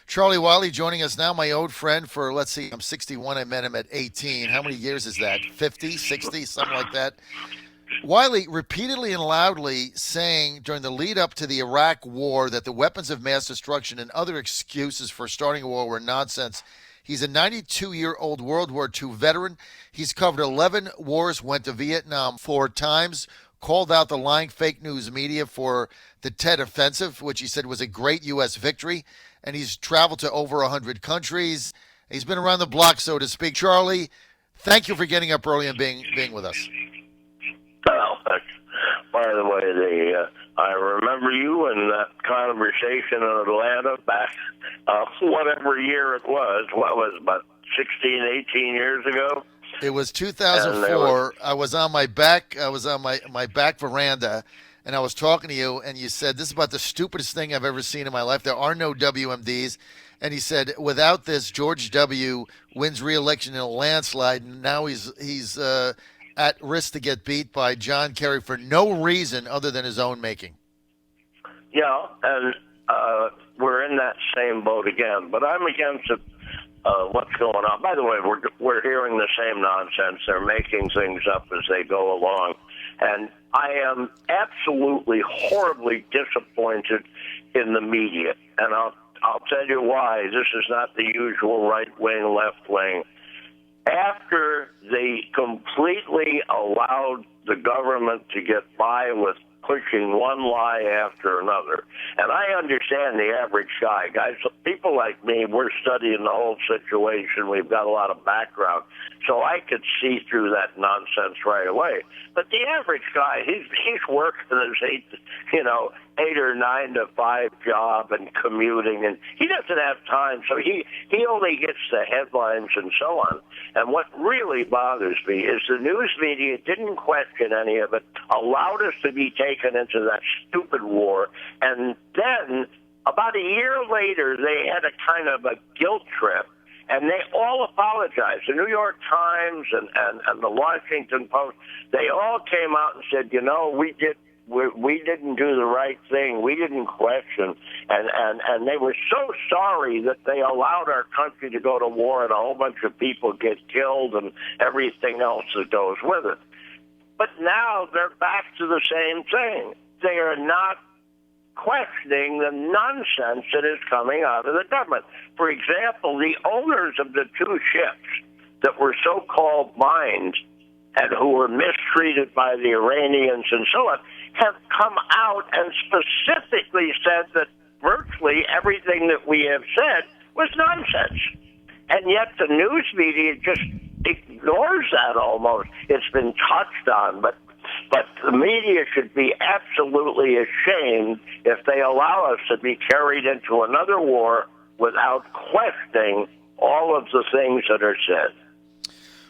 Charlie Wiley joining us now, my old friend for, let's see, I'm 61. I met him at 18. How many years is that? 50, 60, something like that? Wiley repeatedly and loudly saying during the lead up to the Iraq war that the weapons of mass destruction and other excuses for starting a war were nonsense. He's a 92-year-old World War II veteran. He's covered 11 wars, went to Vietnam 4 times, called out the lying fake news media for the Tet Offensive, which he said was a great U.S. victory. And he's traveled to over 100 countries. He's been around the block, so to speak. Charlie, thank you for getting up early and being with us. Well, by the way, I remember you in that conversation in Atlanta back, whatever year it was. What was it, about 16, 18 years ago? It was 2004. I was on my back. I was on my back veranda, and I was talking to you, and you said, "This is about the stupidest thing I've ever seen in my life. There are no WMDs." And he said, "Without this, George W. wins re-election in a landslide, and now he's at risk to get beat by John Kerry for no reason other than his own making." Yeah, and we're in that same boat again. But I'm against it. What's going on? By the way, we're hearing the same nonsense. They're making things up as they go along, and I am absolutely horribly disappointed in the media. And I'll tell you why. This is not the usual right wing, left wing. After they completely allowed the government to get by with pushing one lie after another, and I understand the average guys, people like me, we're studying the whole situation. We've got a lot of background, so I could see through that nonsense right away. But the average guy, he's working his 8 or 9 to 5 job and commuting, and he doesn't have time, so he only gets the headlines and so on. And what really bothers me is the news media didn't question any of it, allowed us to be taken into that stupid war, and then about a year later they had a kind of a guilt trip, and they all apologized. The New York Times and the Washington Post, they all came out and said, we didn't do the right thing. We didn't question. And they were so sorry that they allowed our country to go to war and a whole bunch of people get killed and everything else that goes with it. But now they're back to the same thing. They are not questioning the nonsense that is coming out of the government. For example, the owners of the 2 ships that were so-called mined and who were mistreated by the Iranians and so on have come out and specifically said that virtually everything that we have said was nonsense. And yet the news media just ignores that almost. It's been touched on, but the media should be absolutely ashamed if they allow us to be carried into another war without questioning all of the things that are said.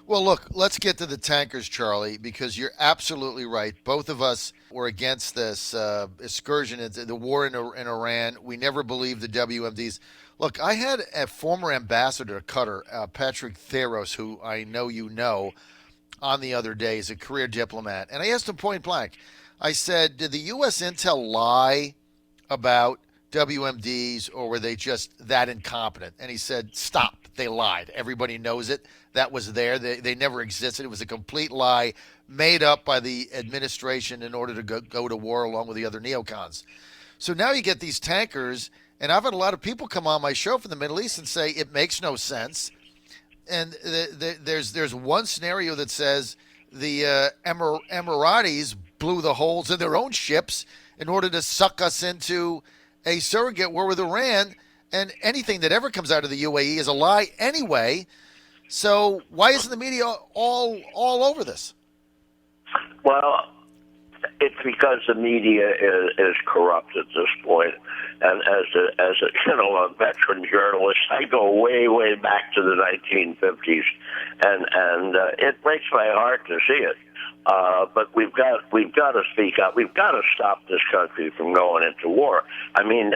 Well, look, let's get to the tankers, Charlie, because you're absolutely right. Both of us were against this excursion into the war in Iran. We never believed the WMDs. Look, I had a former ambassador to Qatar, Patrick Theros, who I know you know, on the other day. He's a career diplomat. And I asked him point blank. I said, did the U.S. intel lie about WMDs, or were they just that incompetent? And he said, stop. They lied. Everybody knows it. That was there. They never existed. It was a complete lie made up by the administration in order to go to war along with the other neocons. So now you get these tankers, and I've had a lot of people come on my show from the Middle East and say it makes no sense. And there's one scenario that says the Emiratis blew the holes in their own ships in order to suck us into a surrogate war with Iran, and anything that ever comes out of the UAE is a lie anyway. So why isn't the media all over this? Well, it's because the media is corrupt at this point. And as a veteran journalist, I go way back to the 1950s, and it breaks my heart to see it. But we've got to speak up. We've got to stop this country from going into war. I mean,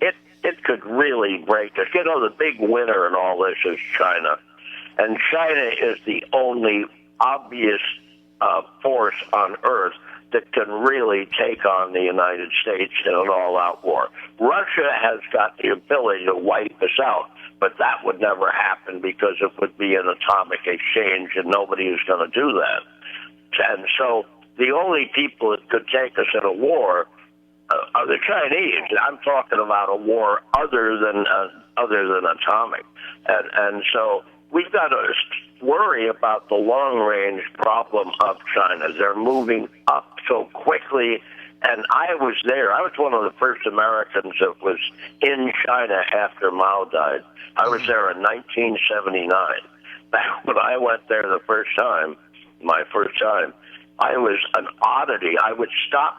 it could really break us. The big winner in all this is China, and China is the only obvious force on Earth that can really take on the United States in an all-out war. Russia has got the ability to wipe us out, but that would never happen because it would be an atomic exchange, and nobody is going to do that. And so the only people that could take us in a war are the Chinese. I'm talking about a war other than atomic, and so we've got to worry about the long-range problem of China. They're moving up so quickly, and I was there. I was one of the first Americans that was in China after Mao died. I was there in 1979. Back when I went there the first time, my first time, I was an oddity. I would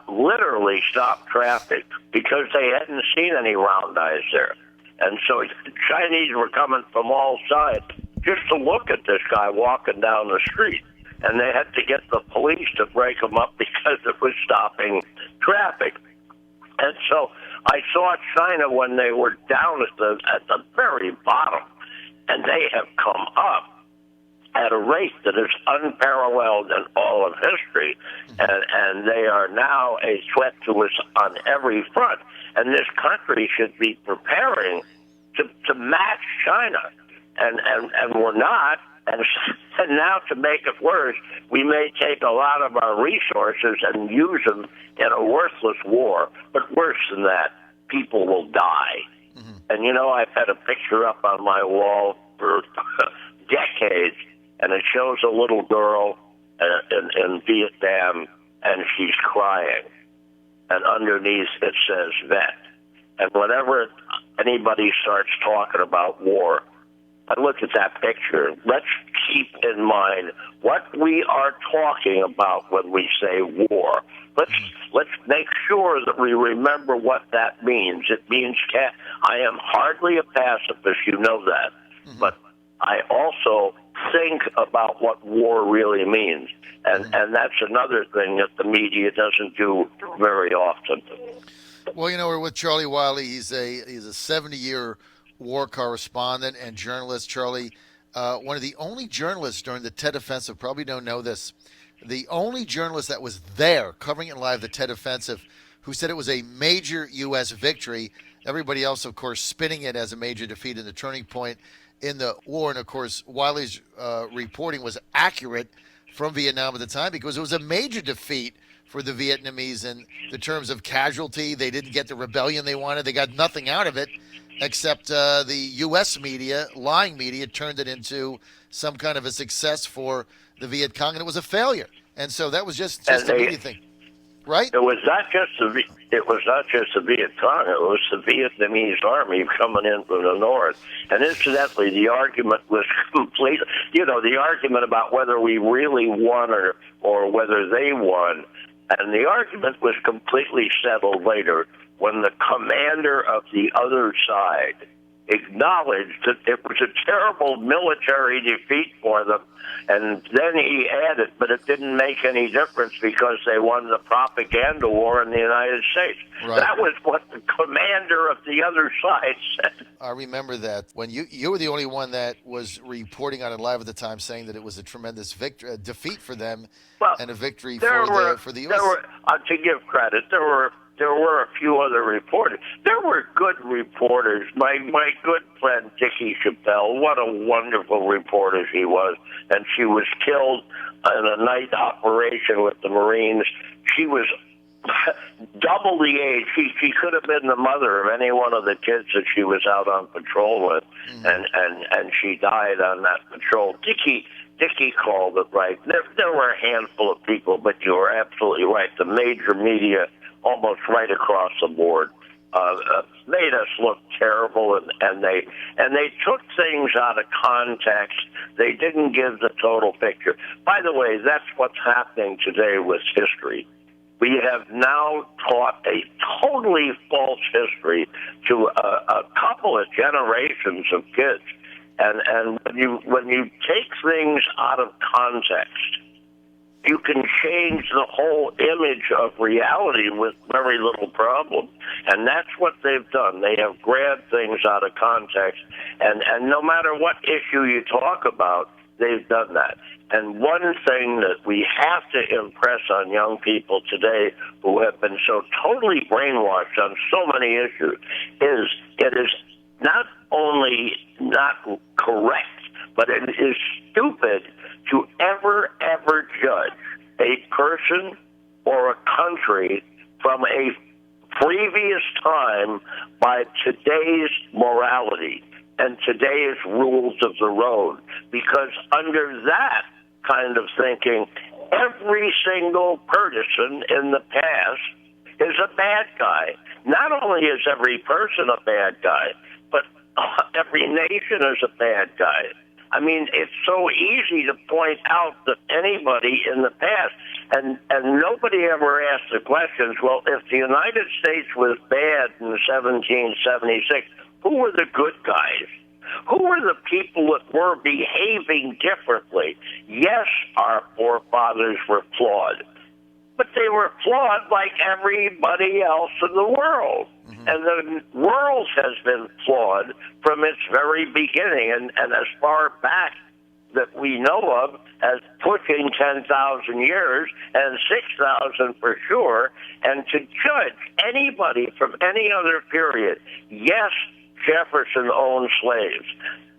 literally stop traffic because they hadn't seen any round eyes there. And so Chinese were coming from all sides just to look at this guy walking down the street. And they had to get the police to break him up because it was stopping traffic. And so I saw China when they were down at the very bottom, and they have come up at a rate that is unparalleled in all of history, and they are now a threat to us on every front. And this country should be preparing to match China, and we're not. And now to make it worse, we may take a lot of our resources and use them in a worthless war. But worse than that, people will die. Mm-hmm. And, you know, I've had a picture up on my wall for decades, and it shows a little girl in Vietnam, and she's crying. And underneath it says vet. And whenever anybody starts talking about war, I look at that picture. Let's keep in mind what we are talking about when we say war. Let's make sure that we remember what that means. It means I am hardly a pacifist, you know that, but I also think about what war really means, and that's another thing that the media doesn't do very often. Well, you know, we're with Charlie Wiley. He's a 70-year war correspondent and journalist. Charlie, one of the only journalists during the Tet Offensive, probably don't know this, the only journalist that was there covering it live, the Tet Offensive, who said it was a major U.S. victory. Everybody else, of course, spinning it as a major defeat and the turning point in the war. And, of course, Wiley's reporting was accurate from Vietnam at the time because it was a major defeat for the Vietnamese in the terms of casualty. They didn't get the rebellion they wanted. They got nothing out of it except the U.S. media, lying media, turned it into some kind of a success for the Viet Cong, and it was a failure. And so that was just a media thing, right? It was not just the Viet Cong. It was the Vietnamese army coming in from the north. And incidentally, the argument was complete. You know, the argument about whether we really won or whether they won, and the argument was completely settled later when the commander of the other side acknowledged that it was a terrible military defeat for them, and then he added, but it didn't make any difference because they won the propaganda war in the United States. Right. That was what the commander of the other side said. I remember that when you were the only one that was reporting on it live at the time, saying that it was a tremendous defeat for them, and a victory for the U.S. To give credit, there were a few other reporters. There were good reporters. My good friend Dickie Chappelle, what a wonderful reporter she was. And she was killed in a night operation with the Marines. She was double the age. She could have been the mother of any one of the kids that she was out on patrol with. And she died on that patrol. Dickie called it right. There were a handful of people, but you were absolutely right. The major media, almost right across the board, made us look terrible, and they took things out of context. They didn't give the total picture. By the way, that's what's happening today with history. We have now taught a totally false history to a couple of generations of kids, and when you take things out of context, you can change the whole image of reality with very little problem. And that's what they've done. They have grabbed things out of context. And no matter what issue you talk about, they've done that. And one thing that we have to impress on young people today who have been so totally brainwashed on so many issues is it is not only not correct, but it is stupid to ever judge a person or a country from a previous time by today's morality and today's rules of the road. Because under that kind of thinking, every single person in the past is a bad guy. Not only is every person a bad guy, but every nation is a bad guy. I mean, it's so easy to point out that anybody in the past, and nobody ever asked the questions, well, if the United States was bad in 1776, who were the good guys? Who were the people that were behaving differently? Yes, our forefathers were flawed, but they were flawed like everybody else in the world. Mm-hmm. And the world has been flawed from its very beginning, and as far back that we know of as pushing 10,000 years and 6,000 for sure. And to judge anybody from any other period, yes, Jefferson owned slaves.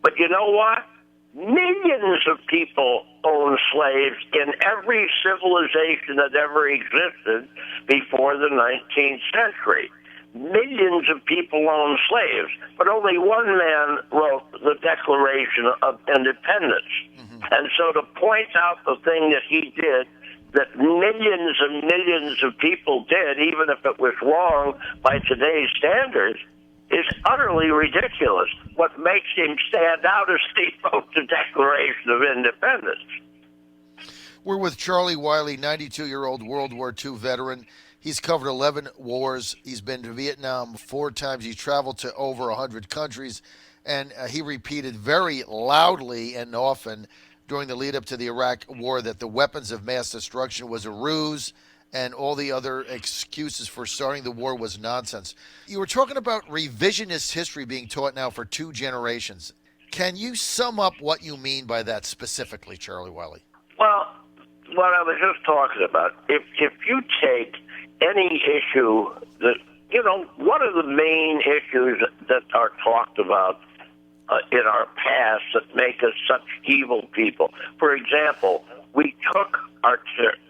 But you know what? Millions of people owned slaves in every civilization that ever existed before the 19th century. Millions of people owned slaves, but only one man wrote the Declaration of Independence. Mm-hmm. And so to point out the thing that he did, that millions and millions of people did, even if it was wrong by today's standards, is utterly ridiculous. What makes him stand out is he wrote the Declaration of Independence. We're with Charlie Wiley, 92-year-old World War II veteran. He's covered 11 wars. He's been to Vietnam 4 times. He's traveled to over 100 countries. And he repeated very loudly and often during the lead-up to the Iraq War that the weapons of mass destruction was a ruse, and all the other excuses for starting the war was nonsense. You were talking about revisionist history being taught now for 2 generations. Can you sum up what you mean by that specifically, Charlie Wiley? Well, what I was just talking about, if you take any issue that, one of the main issues that are talked about in our past that make us such evil people. For example, we took our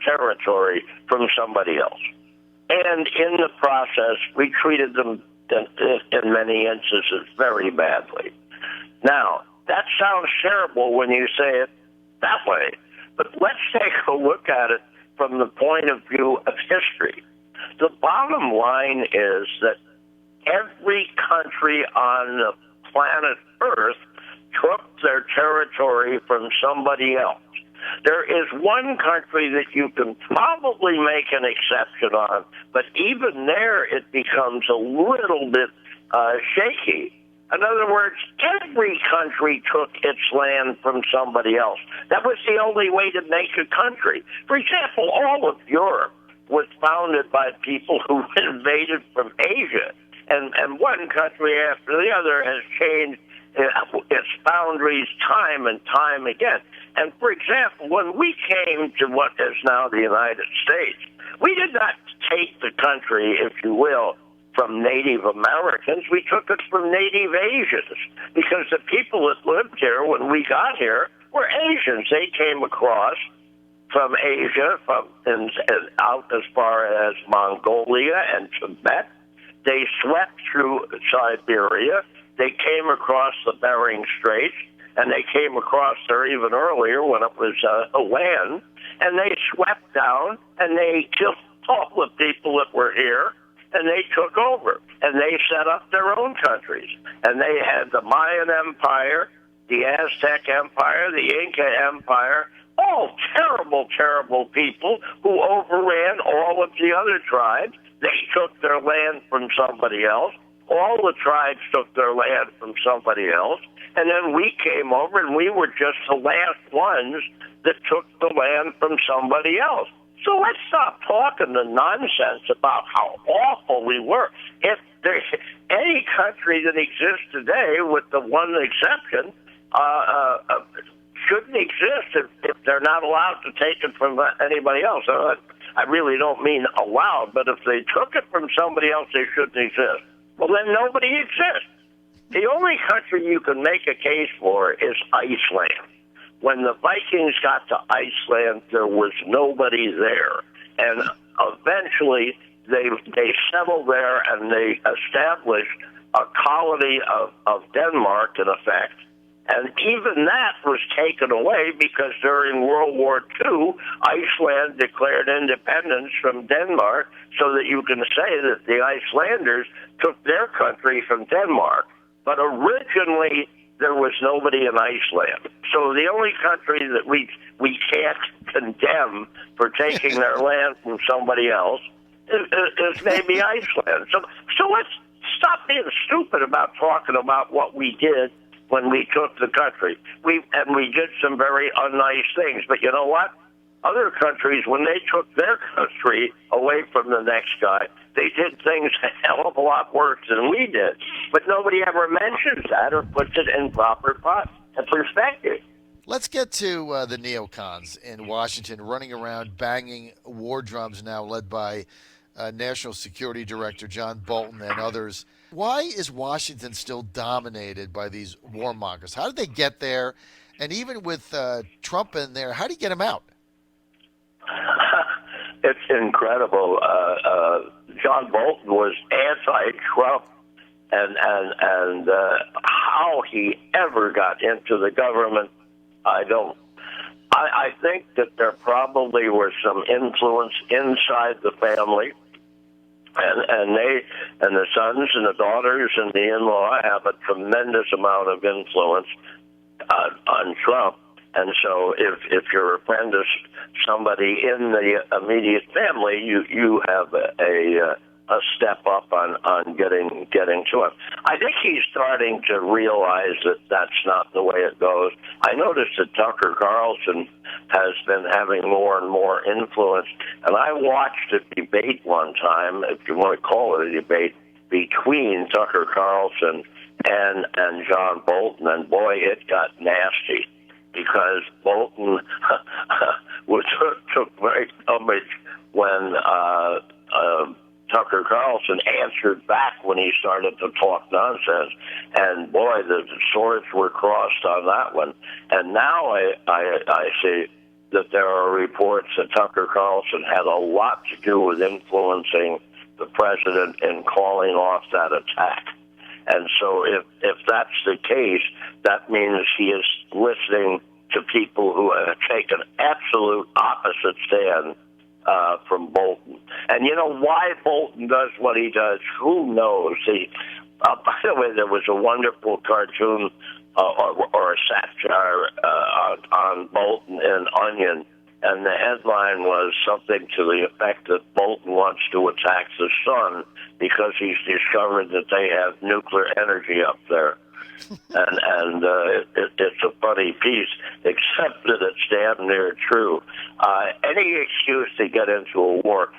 territory from somebody else. And in the process, we treated them, in many instances, very badly. Now, that sounds terrible when you say it that way. But let's take a look at it from the point of view of history. The bottom line is that every country on the planet Earth took their territory from somebody else. There is one country that you can probably make an exception on, but even there it becomes a little bit shaky. In other words, every country took its land from somebody else. That was the only way to make a country. For example, all of Europe was founded by people who invaded from Asia. And one country after the other has changed its boundaries time and time again. And for example, when we came to what is now the United States, we did not take the country, if you will, from Native Americans. We took it from Native Asians, because the people that lived here when we got here were Asians. They came across from Asia, and out as far as Mongolia and Tibet. They swept through Siberia. They came across the Bering Straits, and they came across there even earlier when it was a land. And they swept down, and they killed all the people that were here, and they took over. And they set up their own countries. And they had the Mayan Empire, the Aztec Empire, the Inca Empire, all terrible, terrible people who overran all of the other tribes. They took their land from somebody else. All the tribes took their land from somebody else. And then we came over, and we were just the last ones that took the land from somebody else. So let's stop talking the nonsense about how awful we were. If there's any country that exists today, with the one exception, shouldn't exist if they're not allowed to take it from anybody else. I really don't mean allowed, but if they took it from somebody else, they shouldn't exist. Well, then nobody exists. The only country you can make a case for is Iceland. When the Vikings got to Iceland, there was nobody there. And eventually they settled there and they established a colony of Denmark, in effect. And even that was taken away because during World War II, Iceland declared independence from Denmark, so that you can say that the Icelanders took their country from Denmark. But originally, there was nobody in Iceland. So the only country that we can't condemn for taking their land from somebody else is maybe Iceland. So let's stop being stupid about talking about what we did when we took the country. We did some very unnice things. But you know what? Other countries, when they took their country away from the next guy, they did things a hell of a lot worse than we did. But nobody ever mentions that or puts it in proper perspective. Let's get to the neocons in Washington running around banging war drums now, led by National Security Director John Bolton and others. Why is Washington still dominated by these warmongers? How did they get there? And even with Trump in there, how do you get him out? It's incredible. John Bolton was anti-Trump, and how he ever got into the government, I don't. I think that there probably were some influence inside the family, and the sons and the daughters and the in-law have a tremendous amount of influence on Trump. And so if you're a friend of somebody in the immediate family, you have a step up on getting to him. I think he's starting to realize that that's not the way it goes. I noticed that Tucker Carlson has been having more and more influence, and I watched a debate one time, if you want to call it a debate, between Tucker Carlson and John Bolton, and boy, it got nasty. Because Bolton took great umbrage when Tucker Carlson answered back when he started to talk nonsense. And boy, the swords were crossed on that one. And now I see that there are reports that Tucker Carlson had a lot to do with influencing the president in calling off that attack. And so if that's the case, that means he is listening to people who have taken absolute opposite stand from Bolton. And you know why Bolton does what he does? Who knows? By the way, there was a wonderful cartoon or a satire on Bolton in Onion, and the headline was something to the effect that Bolton wants to attack the sun because he's discovered that they have nuclear energy up there. and it's a funny piece, except that it's damn near true. Any excuse to get into a war.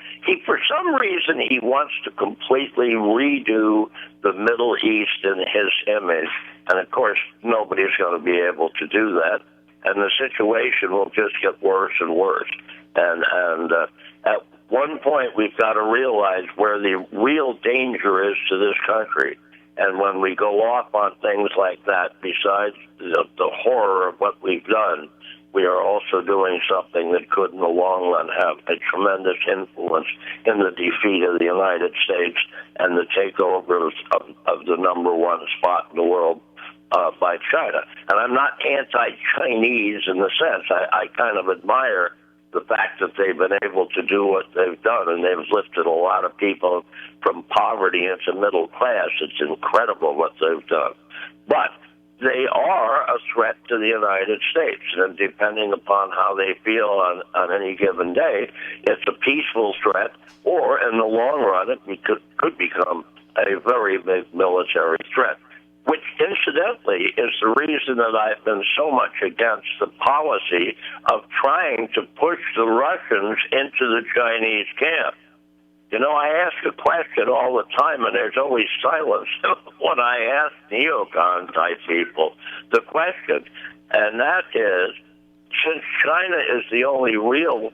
For some reason, he wants to completely redo the Middle East in his image. And, of course, nobody's going to be able to do that. And the situation will just get worse and worse. And at one point, we've got to realize where the real danger is to this country. And when we go off on things like that, besides the horror of what we've done, we are also doing something that could, in the long run, have a tremendous influence in the defeat of the United States and the takeover of the number one spot in the world by China. And I'm not anti-Chinese in the sense. I kind of admire the fact that they've been able to do what they've done, and they've lifted a lot of people from poverty into middle class. It's incredible what they've done. But they are a threat to the United States, and depending upon how they feel on any given day, it's a peaceful threat, or in the long run, it could become a very big military threat. Which, incidentally, is the reason that I've been so much against the policy of trying to push the Russians into the Chinese camp. You know, I ask a question all the time, and there's always silence when I ask neocon-type people the question, and that is, since China is the only real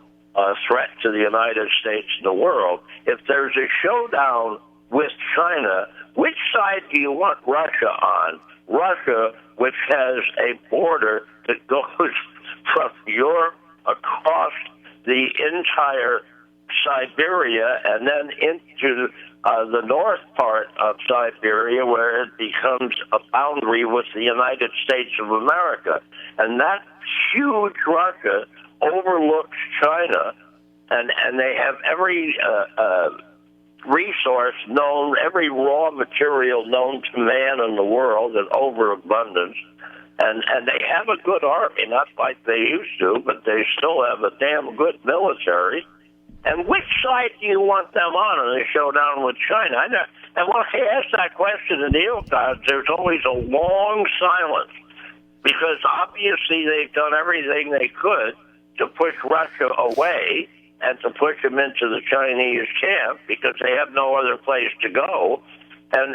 threat to the United States in the world, if there's a showdown with China, which side do you want Russia on? Russia, which has a border that goes from Europe across the entire Siberia and then into the north part of Siberia, where it becomes a boundary with the United States of America. And that huge Russia overlooks China, and they have every resource known, every raw material known to man in the world in overabundance. And they have a good army, not like they used to, but they still have a damn good military. And which side do you want them on in the showdown with China? And when I ask that question to Neil, there's always a long silence, because obviously they've done everything they could to push Russia away and to push them into the Chinese camp, because they have no other place to go. And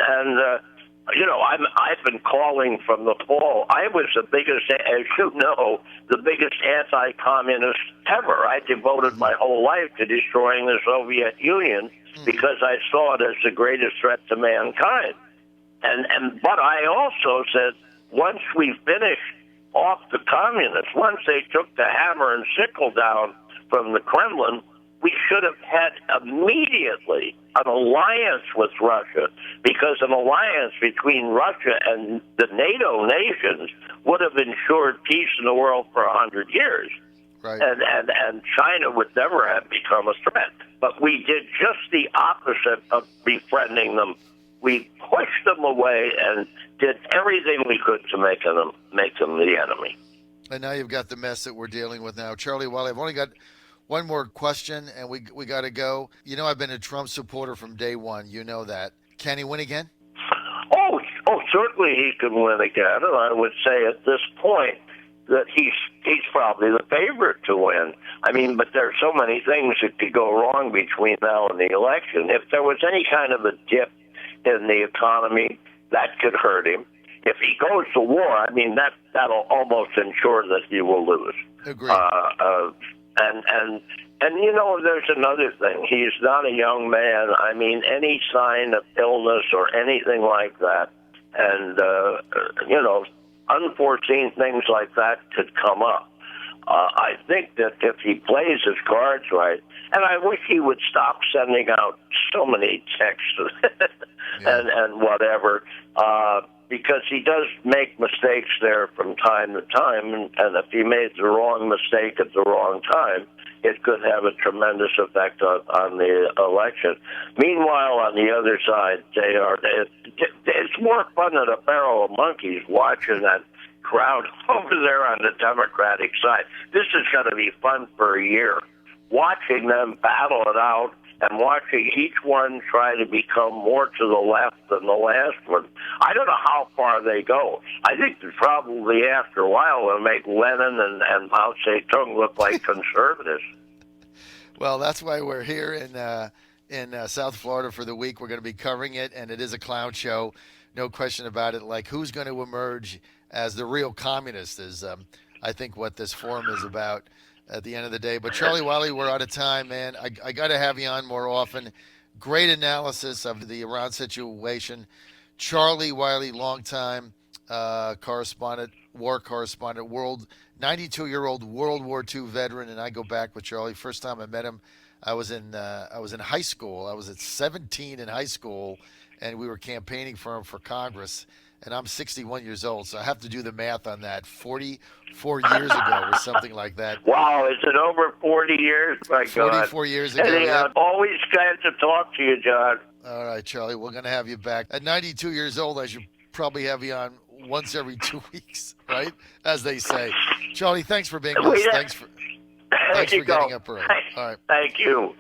you know, I've been calling from the fall. I was the biggest, as you know, the biggest anti-communist ever. I devoted my whole life to destroying the Soviet Union because I saw it as the greatest threat to mankind. But I also said, once we finish off the communists, once they took the hammer and sickle down from the Kremlin, we should have had immediately an alliance with Russia, because an alliance between Russia and the NATO nations would have ensured peace in the world for 100 years. Right. And China would never have become a threat. But we did just the opposite of befriending them. We pushed them away and did everything we could to make them the enemy. And now you've got the mess that we're dealing with now. Charlie Wiley, I've only got one more question, and we got to go. You know, I've been a Trump supporter from day one. You know that. Can he win again? Oh, certainly he can win again. And I would say at this point that he's probably the favorite to win. I mean, but there are so many things that could go wrong between now and the election. If there was any kind of a dip in the economy, that could hurt him. If he goes to war, I mean, that'll almost ensure that he will lose. Agreed. And you know, there's another thing. He's not a young man. I mean, any sign of illness or anything like that, and you know, unforeseen things like that could come up. I think that if he plays his cards right, and I wish he would stop sending out so many texts and whatever, because he does make mistakes there from time to time, and if he made the wrong mistake at the wrong time, it could have a tremendous effect on the election. Meanwhile, on the other side, it's more fun than a barrel of monkeys watching that crowd over there on the Democratic side. This is going to be fun for a year, watching them battle it out and watching each one try to become more to the left than the last one. I don't know how far they go. I think that probably after a while they'll make Lenin and Mao Zedong look like conservatives. Well, that's why we're here in South Florida for the week. We're going to be covering it, and it is a clown show, no question about it. Like, who's going to emerge as the real communist is, I think, what this forum is about at the end of the day. But Charlie Wiley, we're out of time, man. I got to have you on more often. Great analysis of the Iran situation. Charlie Wiley, longtime correspondent, war correspondent, 92-year-old World War II veteran, and I go back with Charlie. First time I met him, I was in high school. I was at 17 in high school, and we were campaigning for him for Congress. And I'm 61 years old, so I have to do the math on that. 44 years ago or something like that. Wow, is it over 40 years? My God. 44 years ago. Anyhow, always glad to talk to you, John. All right, Charlie, we're going to have you back. At 92 years old, I should probably have you on once every 2 weeks, right? As they say. Charlie, thanks for being with us. Thanks for getting up early. All right. Thank you.